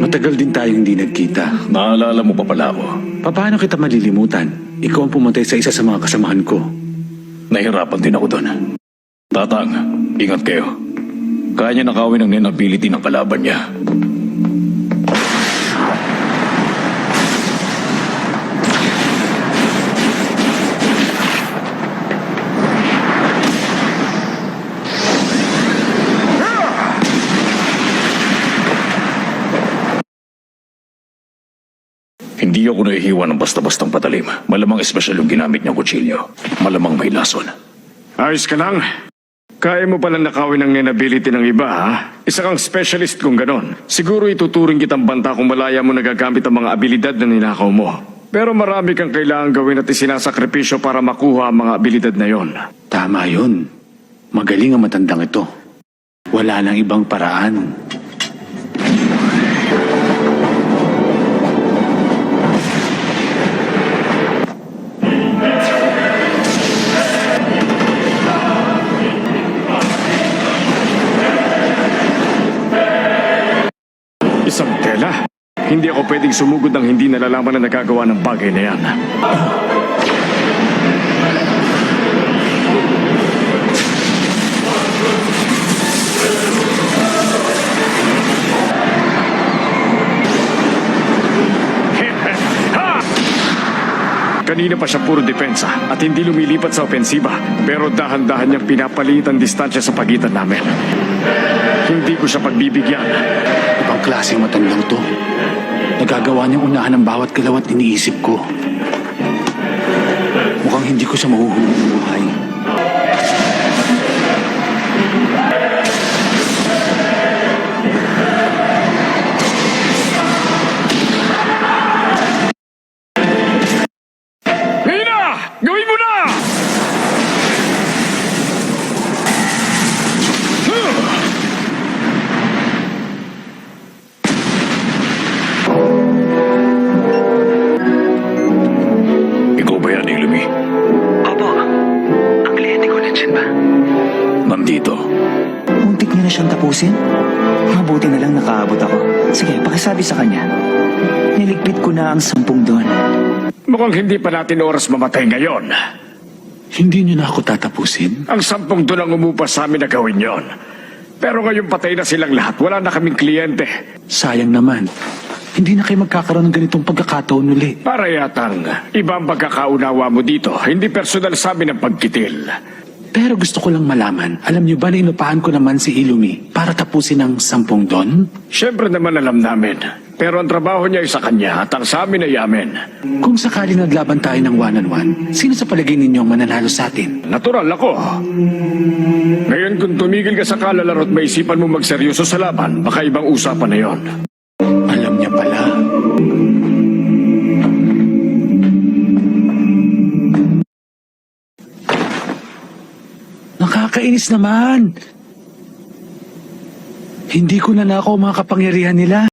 Matagal din tayong hindi nagkita. Naalala mo pa pala ako. Paano kita malilimutan? Ikaw ang pumatay sa isa sa mga kasamahan ko. Nahirapan din ako doon. Tatang, ingat kayo. Kaya niya nakawin ang ability ng kalaban niya. Hindi ako nahihiwa ng basta-bastang patalim. Malamang espesyal yung ginamit niyang kutsilyo. Malamang may lason. Ayos ka lang. Kaya mo palang nakawin ang inability ng iba, ha? Isa kang specialist kung ganon. Siguro ituturing kitang banta kung malaya mo nagagamit ang mga abilidad na ninakaw mo. Pero marami kang kailangan gawin at isinasakripisyo para makuha ang mga abilidad na yon. Tama yun. Magaling ang matandang ito. Wala nang ibang paraan. Isang tela. Hindi ako pwedeng sumugod ng hindi nalalaman na nagagawa ng bagay na yan. Kanina pa siya puro depensa at hindi lumilipat sa opensiba. Pero dahan-dahan niyang pinapaliit ang distansya sa pagitan namin. Hindi ko siya pagbibigyan. Ibang klaseng matandang to. Nagagawa niyang unahan ang bawat galaw at iniisip ko. Mukhang hindi ko siya mahuhulog ng buhay. Hina! Gawin mo na! Ikaw ba yan, Ilumi? Opo. Ang kliyente ko nandiyan ba? Nandito. Muntik niyo na siyang tapusin? Mabuti na lang nakaabot ako. Sige, pakisabi sa kanya. Niligpit ko na ang 10 doon. Mukhang hindi pa natin oras mamatay ngayon. Hindi niyo na ako tatapusin? Ang 10 doon ang umupas sa amin na gawin yon. Pero ngayon patay na silang lahat. Wala na kaming kliyente. Sayang naman. Hindi na kayo magkakaroon ng ganitong pagkakataon uli. Para yatang ibang pagkakaunawa mo dito. Hindi personal sa amin ang pagkitil. Pero gusto ko lang malaman, alam niyo ba na inupahan ko naman si Ilumi para tapusin ang 10 Don? Siyempre naman alam namin. Pero ang trabaho niya ay sa kanya at ang sa amin ay amin. Kung sakali naglaban tayo ng 1-on-1, sino sa palagay ninyo ang mananalo sa atin? Natural ako. Ngayon kung tumigil ka sa kalalaro at maisipan mo magseryoso sa laban, baka ibang usapan na yon. Alam niya pala. Nakakainis naman. Hindi ko na nakaw mga kapangyarihan nila.